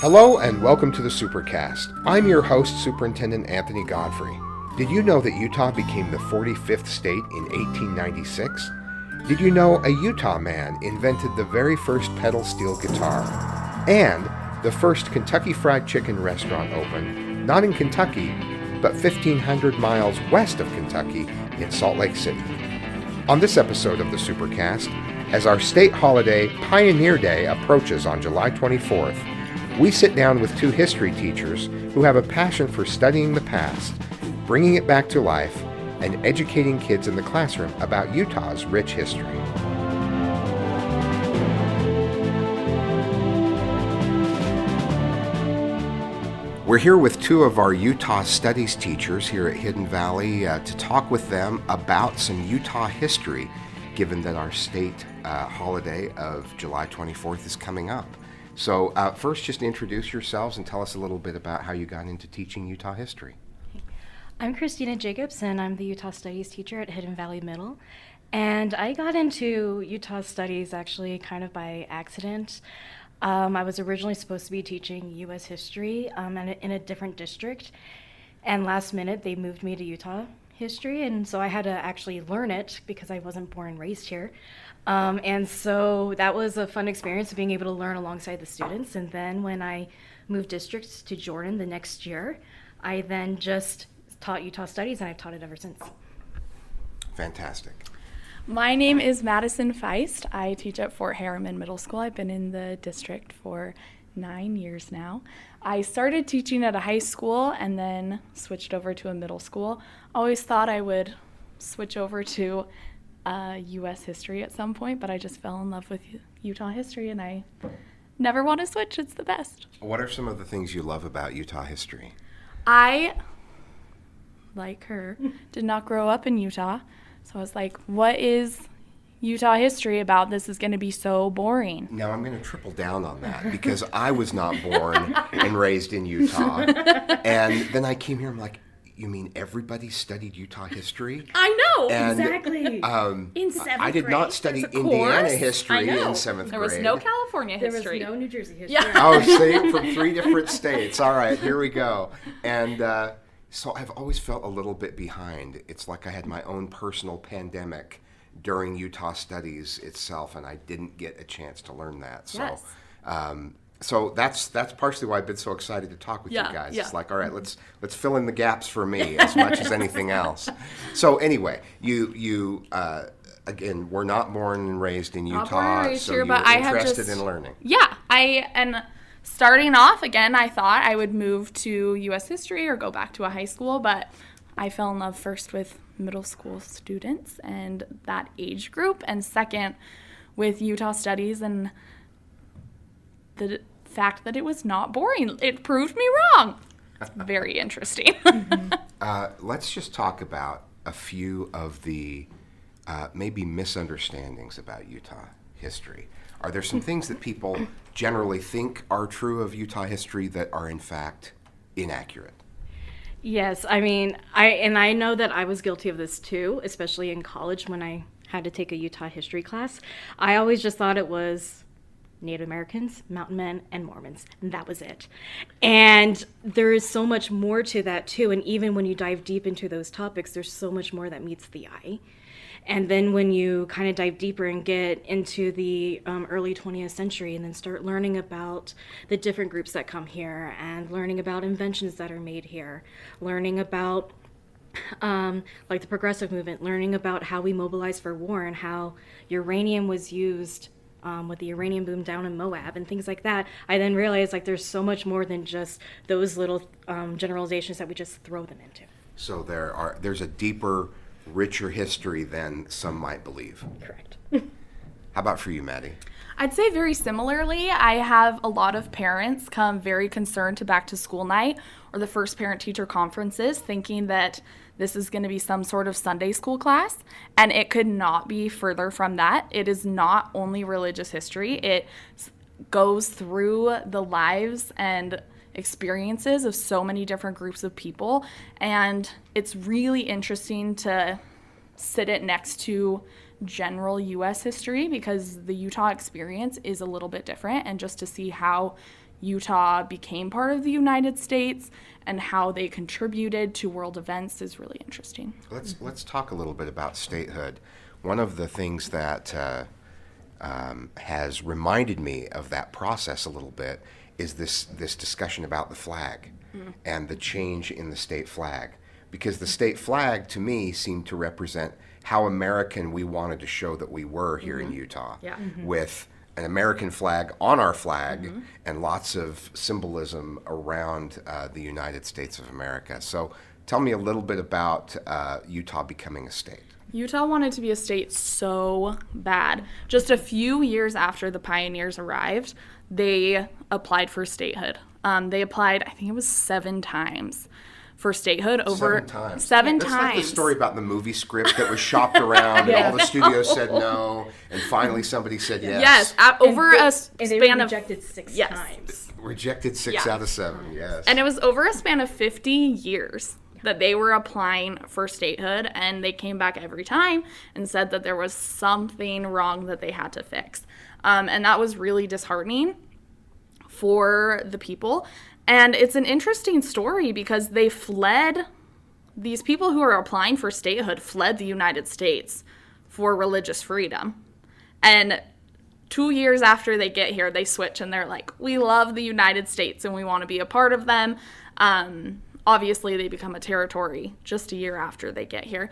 Hello and welcome to the Supercast. I'm your host, Superintendent Anthony Godfrey. Did you know that Utah became the 45th state in 1896? Did you know a Utah man invented the very first pedal steel guitar? And the first Kentucky Fried Chicken restaurant opened, not in Kentucky, but 1,500 miles west of Kentucky in Salt Lake City. On this episode of the Supercast, as our state holiday, Pioneer Day, approaches on July 24th, we sit down with two history teachers who have a passion for studying the past, bringing it back to life, and educating kids in the classroom about Utah's rich history. We're here with two of our Utah studies teachers here at Hidden Valley to talk with them about some Utah history, given that our state holiday of July 24th is coming up. So first, just introduce yourselves and tell us a little bit about how you got into teaching Utah history. I'm Christina Jacobs, and I'm the Utah Studies teacher at Hidden Valley Middle. And I got into Utah Studies actually kind of by accident. I was originally supposed to be teaching U.S. history in a different district, and last minute they moved me to Utah history, and so I had to actually learn it because I wasn't born and raised here. And so that was a fun experience, being able to learn alongside the students. And then when I moved districts to Jordan the next year, I then just taught Utah Studies, and I've taught it ever since. Fantastic. My name is Madison Feist. I teach at Fort Harriman Middle School. I've been in the district for 9 years now. I started teaching at a high school and then switched over to a middle school. Always thought I would switch over to U.S. history at some point, but I just fell in love with Utah history, and I never want to switch. It's the best. What are some of the things you love about Utah history? I, like her, did not grow up in Utah, so I was like, what is Utah history about? This is going to be so boring. Now I'm going to triple down on that because I was not born and raised in Utah. And then I came here, I'm like, you mean everybody studied Utah history? I know, and, exactly. In 7th grade. I did grade. not study Indiana history in 7th grade. There was no California history. There was no New Jersey history. Yeah. Oh, see, from 3 different states. All right, here we go. And so I've always felt a little bit behind. It's like I had my own personal pandemic during Utah Studies itself, and I didn't get a chance to learn that. So, Yes. So that's partially why I've been so excited to talk with you guys. Yeah. It's like, all right, let's fill in the gaps for me as much as anything else. So anyway, you again, were not born and raised in Utah, Not born and raised so here, you but were I have interested in learning. Yeah, and starting off again, I thought I would move to U.S. history or go back to a high school, but I fell in love first with middle school students and that age group, and second with Utah Studies and the fact that it was not boring. It proved me wrong. It's very interesting. Let's just talk about a few of the maybe misunderstandings about Utah history. Are there some things that people generally think are true of Utah history that are in fact inaccurate? Yes, I mean, I know that I was guilty of this too, especially in college when I had to take a Utah history class. I always just thought it was Native Americans, mountain men, and Mormons, and that was it. And there is so much more to that too, and even when you dive deep into those topics, there's so much more that meets the eye. And then when you kind of dive deeper and get into the early 20th century and then start learning about the different groups that come here and learning about inventions that are made here, learning about like the progressive movement, learning about how we mobilized for war and how uranium was used with the uranium boom down in Moab and things like that, I then realized like there's so much more than just those little generalizations that we just throw them into. So there's a deeper, richer history than some might believe. Correct. How about for you, Maddie? I'd say very similarly. I have a lot of parents come very concerned to back to school night or the first parent-teacher conferences thinking that this is going to be some sort of Sunday school class, and it could not be further from that. It is not only religious history. It goes through the lives and experiences of so many different groups of people, and it's really interesting to sit it next to general U.S. history because the Utah experience is a little bit different, and just to see how Utah became part of the United States and how they contributed to world events is really interesting. Let's talk a little bit about statehood. One of the things that has reminded me of that process a little bit is this discussion about the flag and the change in the state flag. Because the state flag, to me, seemed to represent how American we wanted to show that we were here in Utah, with an American flag on our flag and lots of symbolism around the United States of America. So tell me a little bit about Utah becoming a state. Utah wanted to be a state so bad. Just a few years after the pioneers arrived, they applied for statehood. They applied, I think it was 7 times for statehood. Over 7 times. Seven That's times. like the story about the movie script that was shopped around and all the studios said no, and finally somebody said yes. Yes, over a and they span were of rejected 6 Yes. times. Rejected 6 out of 7, yes. And it was over a span of 50 years that they were applying for statehood, and they came back every time and said that there was something wrong that they had to fix. And that was really disheartening for the people. And it's an interesting story because they fled, these people who are applying for statehood fled the United States for religious freedom. And 2 years after they get here, they switch and they're like, we love the United States and we want to be a part of them. Obviously, they become a territory just a year after they get here.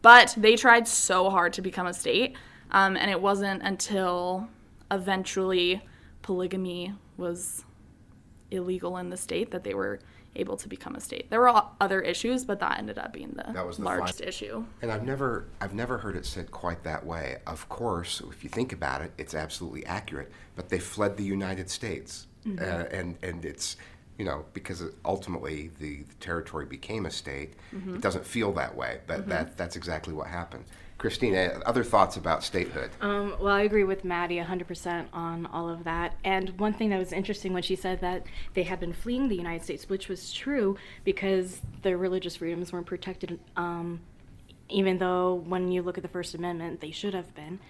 But they tried so hard to become a state, and it wasn't until eventually polygamy was illegal in the state that they were able to become a state. There were other issues, but that ended up being the largest issue. And I've never heard it said quite that way. Of course, if you think about it, it's absolutely accurate. But they fled the United States, and it's, you know, because ultimately the territory became a state. It doesn't feel that way, but that's exactly what happened. Christina, other thoughts about statehood? Well, I agree with Maddie 100% on all of that. And one thing that was interesting when she said that they had been fleeing the United States, which was true because their religious freedoms weren't protected, even though when you look at the First Amendment, they should have been.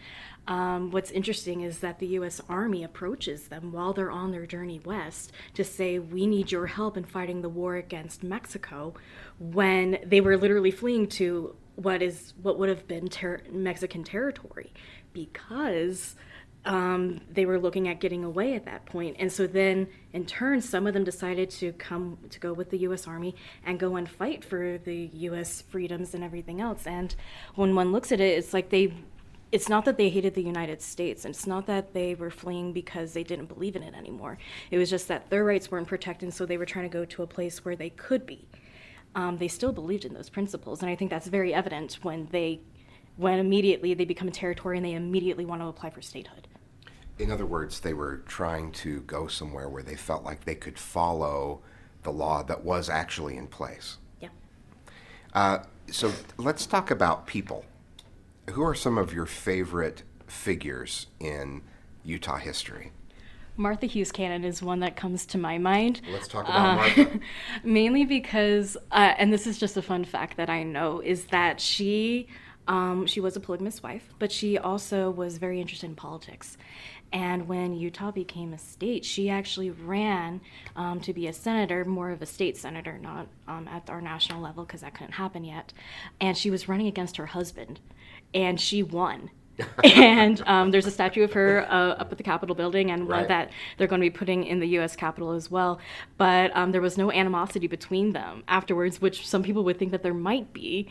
What's interesting is that the U.S. Army approaches them while they're on their journey west to say, we need your help in fighting the war against Mexico, when they were literally fleeing to what would have been Mexican territory, because they were looking at getting away at that point. And so then, in turn, some of them decided to go with the U.S. Army and go and fight for the U.S. freedoms and everything else. And when one looks at it, it's like it's not that they hated the United States, and it's not that they were fleeing because they didn't believe in it anymore. It was just that their rights weren't protected, so they were trying to go to a place where they could be. They still believed in those principles, and I think that's very evident when immediately they become a territory and they immediately want to apply for statehood. In other words, they were trying to go somewhere where they felt like they could follow the law that was actually in place. Yeah. So let's talk about people. Who are some of your favorite figures in Utah history? Martha Hughes Cannon is one that comes to my mind. Let's talk about Martha. Mainly because, and this is just a fun fact that I know, is that she was a polygamous wife, but she also was very interested in politics. And when Utah became a state, she actually ran to be a senator, more of a state senator, not at our national level, because that couldn't happen yet. And she was running against her husband, and she won. And there's a statue of her up at the Capitol building, and one that they're going to be putting in the U.S. Capitol as well. But there was no animosity between them afterwards, which some people would think that there might be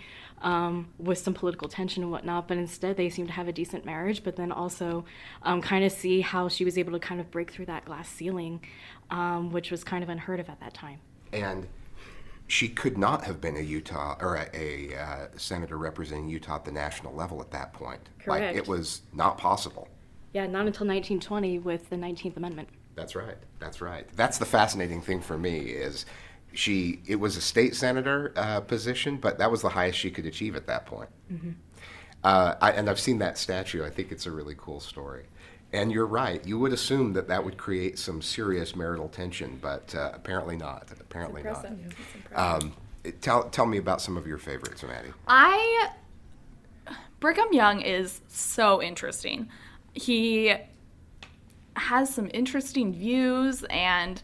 with some political tension and whatnot. But instead, they seem to have a decent marriage, but then also kind of see how she was able to kind of break through that glass ceiling, which was kind of unheard of at that time. And she could not have been a Utah or a senator representing Utah at the national level at that point. Correct. Like, it was not possible. Yeah, not until 1920 with the 19th Amendment. That's right. That's right. That's the fascinating thing for me is it was a state senator position, but that was the highest she could achieve at that point. Mm-hmm. And I've seen that statue. I think it's a really cool story. And you're right. You would assume that would create some serious marital tension, but apparently not. Apparently not. Tell me about some of your favorites, Maddie. Brigham Young is so interesting. He has some interesting views, and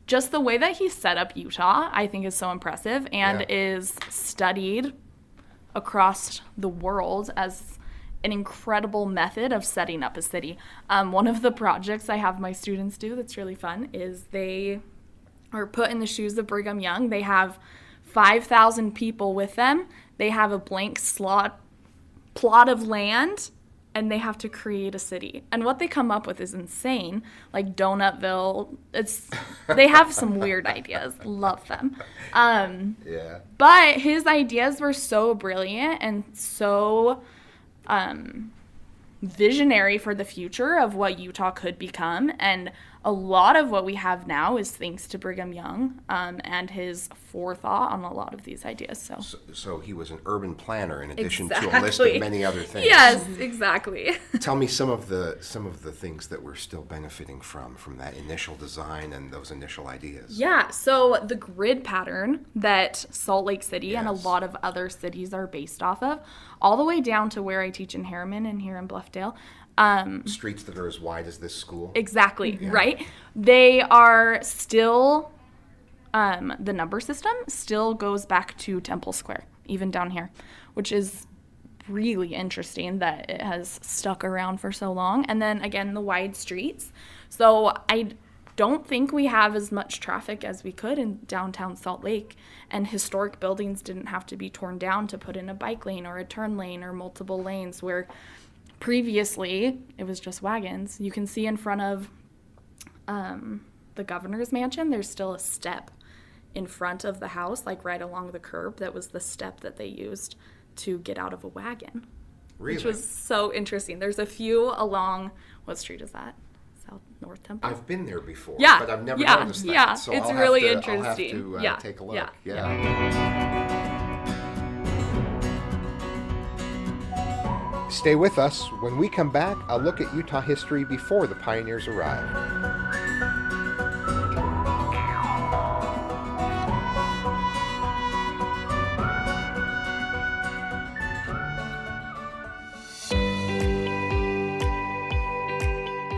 just the way that he set up Utah, I think, is so impressive and is studied across the world as an incredible method of setting up a city. One of the projects I have my students do that's really fun is they are put in the shoes of Brigham Young. They have 5,000 people with them. They have a blank plot of land, and they have to create a city. And what they come up with is insane, like Donutville. They have some weird ideas. Love them. But his ideas were so brilliant and so visionary for the future of what Utah could become. And a lot of what we have now is thanks to Brigham Young and his forethought on a lot of these ideas. So he was an urban planner in addition to a list of many other things. Yes, exactly. Tell me some of the things that we're still benefiting from that initial design and those initial ideas. Yeah, so the grid pattern that Salt Lake City and a lot of other cities are based off of, all the way down to where I teach in Harriman and here in Bluffdale. Streets that are as wide as this school. Exactly, right? They are still, the number system still goes back to Temple Square, even down here, which is really interesting that it has stuck around for so long. And then again, the wide streets. So I don't think we have as much traffic as we could in downtown Salt Lake, and historic buildings didn't have to be torn down to put in a bike lane or a turn lane or multiple lanes, where previously it was just wagons. You can see in front of the governor's mansion, there's still a step in front of the house, like right along the curb. That was the step that they used to get out of a wagon. Really? Which was so interesting. There's a few along, what street is that? North Temple? I've been there before, yeah, but I've never noticed that. Yeah, so it's I'll really have to, interesting. I'll have to take a look. Yeah. Stay with us. When we come back, I'll look at Utah history before the pioneers arrived.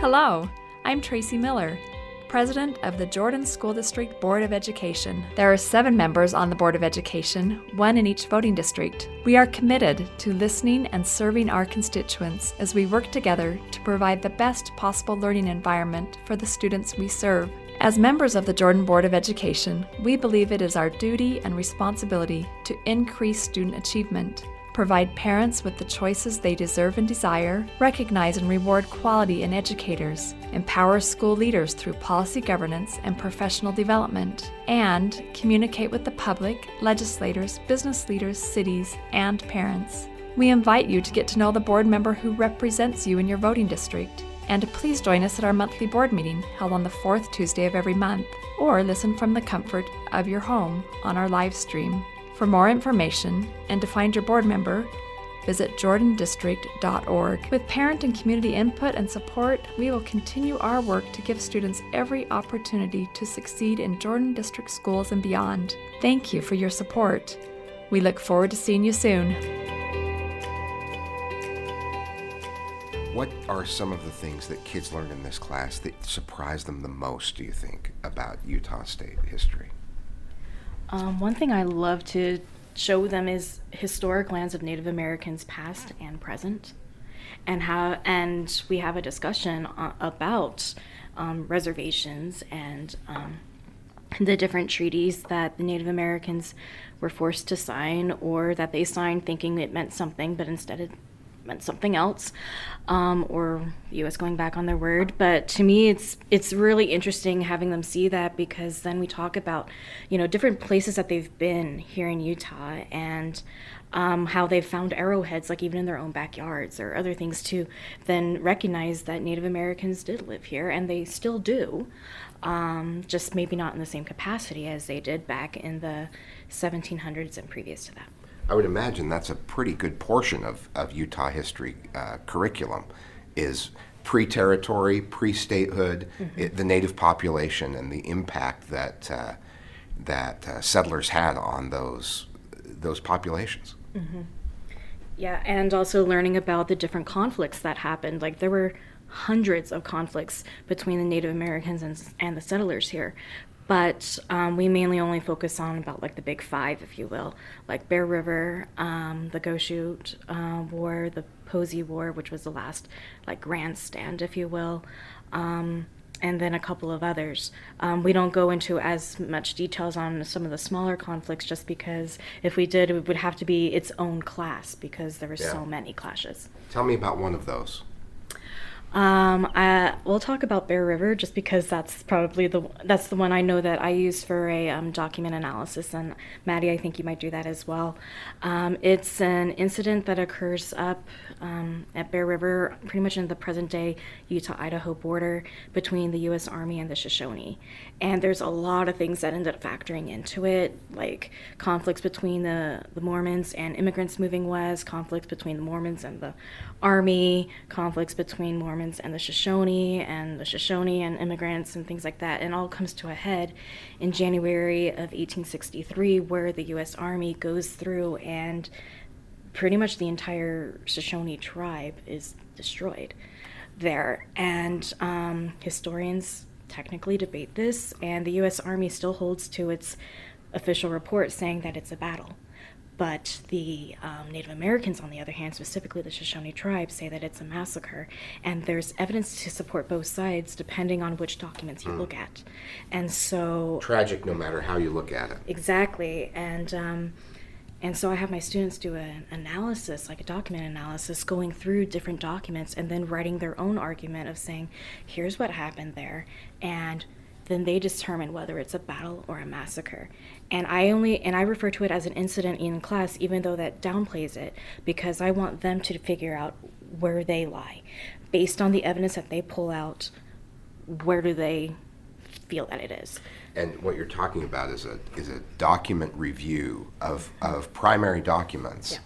Hello, I'm Tracy Miller, President of the Jordan School District Board of Education. There are 7 members on the Board of Education, 1 in each voting district. We are committed to listening and serving our constituents as we work together to provide the best possible learning environment for the students we serve. As members of the Jordan Board of Education, we believe it is our duty and responsibility to increase student achievement, provide parents with the choices they deserve and desire, recognize and reward quality in educators, empower school leaders through policy governance and professional development, and communicate with the public, legislators, business leaders, cities, and parents. We invite you to get to know the board member who represents you in your voting district, and to please join us at our monthly board meeting held on the 4th Tuesday of every month, or listen from the comfort of your home on our live stream. For more information and to find your board member, visit jordandistrict.org. With parent and community input and support, we will continue our work to give students every opportunity to succeed in Jordan District schools and beyond. Thank you for your support. We look forward to seeing you soon. What are some of the things that kids learn in this class that surprise them the most, do you think, about Utah State history? One thing I love to show them is historic lands of Native Americans past and present, and we have a discussion about reservations and the different treaties that the Native Americans were forced to sign, or that they signed thinking it meant something, but instead it meant something else, or the U.S. going back on their word. But to me, it's really interesting having them see that, because then we talk about, different places that they've been here in Utah, and how they've found arrowheads, like even in their own backyards or other things, to then recognize that Native Americans did live here, and they still do, just maybe not in the same capacity as they did back in the 1700s and previous to that. I would imagine that's a pretty good portion of Utah history curriculum, is pre-territory, pre-statehood, the native population, and the impact that settlers had on those populations. Mm-hmm. Yeah, and also learning about the different conflicts that happened. Like there were hundreds of conflicts between the Native Americans and the settlers here. But we mainly only focus on about like the big five, if you will, like Bear River, the Goshute War, the Posey War, which was the last like grand stand, if you will, and then a couple of others. We don't go into as much details on some of the smaller conflicts, just because if we did, it would have to be its own class because there were so many clashes. Tell me about one of those. We'll talk about Bear River just because that's probably the one I know that I use for a document analysis, and Maddie, I think you might do that as well. It's an incident that occurs up at Bear River, pretty much in the present-day Utah-Idaho border between the U.S. Army and the Shoshone. And there's a lot of things that end up factoring into it, like conflicts between the Mormons and immigrants moving west, conflicts between the Mormons and the Army, conflicts between Mormons and the Shoshone and immigrants and things like that. And all comes to a head in January of 1863, where the U.S. Army goes through and pretty much the entire Shoshone tribe is destroyed there. And historians technically debate this, and the U.S. Army still holds to its official report saying that it's a battle. But the Native Americans, on the other hand, specifically the Shoshone tribe, say that it's a massacre. And there's evidence to support both sides depending on which documents you look at. And so... Tragic no matter how you look at it. Exactly. And so I have my students do an analysis, like a document analysis, going through different documents and then writing their own argument of saying, here's what happened there. And then they determine whether it's a battle or a massacre. And I refer to it as an incident in class, even though that downplays it, because I want them to figure out where they lie. Based on the evidence that they pull out, where do they feel that it is? And what you're talking about is a document review of primary documents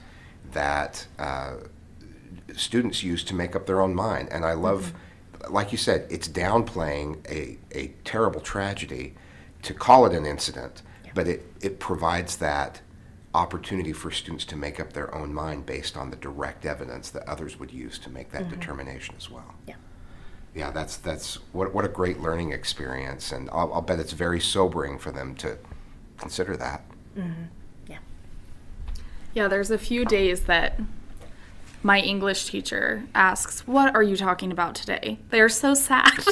that students use to make up their own mind. And I love, like you said, it's downplaying a terrible tragedy to call it an incident, but it provides that opportunity for students to make up their own mind based on the direct evidence that others would use to make that determination as well. Yeah. Yeah, that's what a great learning experience, and I'll bet it's very sobering for them to consider that. Mm-hmm. Yeah. Yeah, there's a few days that my English teacher asks, "What are you talking about today?" They're so sad,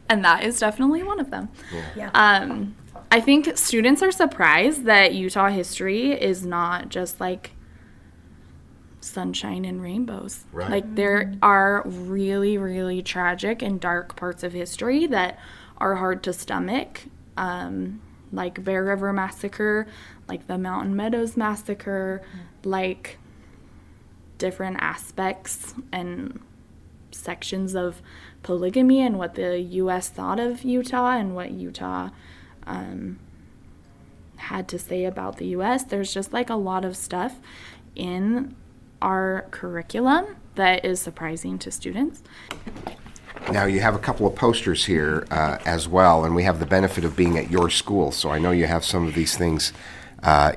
and that is definitely one of them. Yeah. I think students are surprised that Utah history is not just like sunshine and rainbows. Right. Like there are really, really tragic and dark parts of history that are hard to stomach, like Bear River Massacre, like the Mountain Meadows Massacre, like different aspects and sections of polygamy and what the U.S. thought of Utah and what Utah had to say about the U.S. There's just like a lot of stuff in our curriculum that is surprising to students. Now you have a couple of posters here as well, and we have the benefit of being at your school, so I know you have some of these things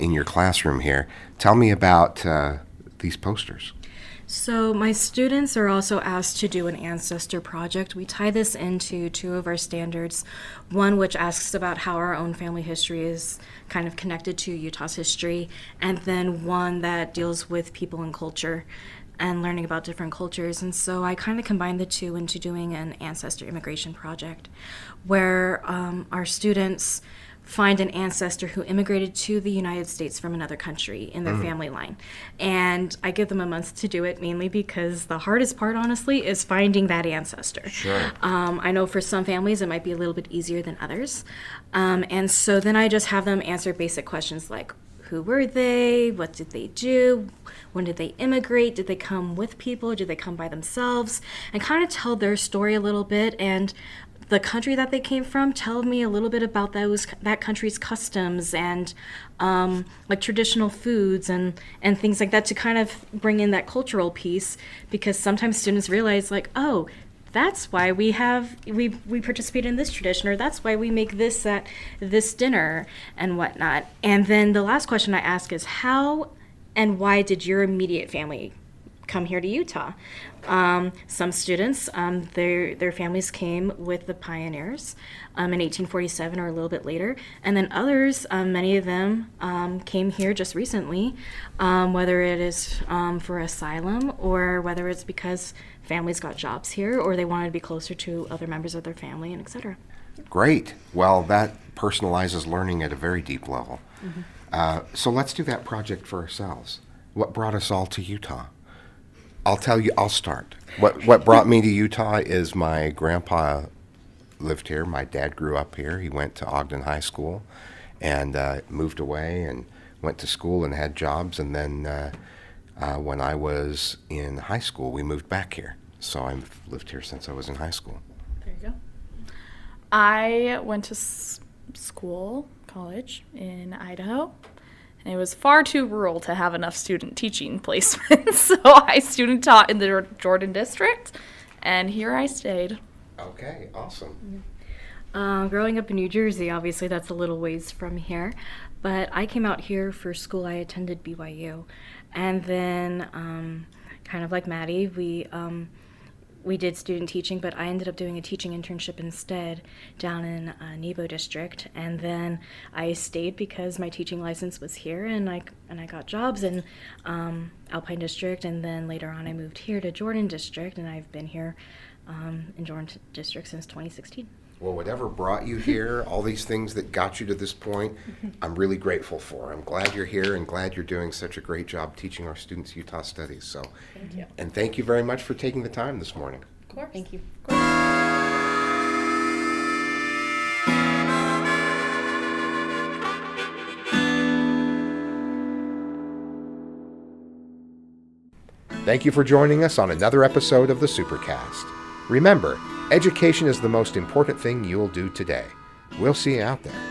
in your classroom here. Tell me about these posters. So my students are also asked to do an ancestor project. We tie this into two of our standards, one which asks about how our own family history is kind of connected to Utah's history, and then one that deals with people and culture and learning about different cultures. And so I kind of combined the two into doing an ancestor immigration project where our students find an ancestor who immigrated to the United States from another country in their family line. And I give them a month to do it, mainly because the hardest part, honestly, is finding that ancestor. Sure. I know for some families it might be a little bit easier than others. And so then I just have them answer basic questions like, who were they? What did they do? When did they immigrate? Did they come with people? Did they come by themselves? And kind of tell their story a little bit, and the country that they came from, tell me a little bit about that country's customs and like traditional foods and things like that, to kind of bring in that cultural piece, because sometimes students realize like, oh, that's why we participate in this tradition, or that's why we make this at this dinner and whatnot. And then the last question I ask is, how and why did your immediate family come here to Utah. Some students, their families came with the pioneers in 1847 or a little bit later, and then others, many of them came here just recently, whether it is for asylum or whether it's because families got jobs here or they wanted to be closer to other members of their family, and etc. Great. Well, that personalizes learning at a very deep level. So let's do that project for ourselves. What brought us all to Utah? I'll tell you, I'll start. What brought me to Utah is my grandpa lived here. My dad grew up here. He went to Ogden High School and moved away and went to school and had jobs. And then when I was in high school, we moved back here. So I've lived here since I was in high school. There you go. I went to college in Idaho, and it was far too rural to have enough student teaching placements, so I student taught in the Jordan district, and here I stayed. Okay, awesome. Growing up in New Jersey, obviously that's a little ways from here, but I came out here for school. I attended BYU, and then kind of like Maddie, we did student teaching, but I ended up doing a teaching internship instead down in Nebo district, and then I stayed because my teaching license was here, and I got jobs in Alpine district, and then later on I moved here to Jordan district, and I've been here in Jordan district since 2016. Well, whatever brought you here, all these things that got you to this point, I'm really grateful for. I'm glad you're here and glad you're doing such a great job teaching our students Utah studies. So, Thank you. And thank you very much for taking the time this morning. Of course. Thank you. Thank you for joining us on another episode of the Supercast. Remember, education is the most important thing you'll do today. We'll see you out there.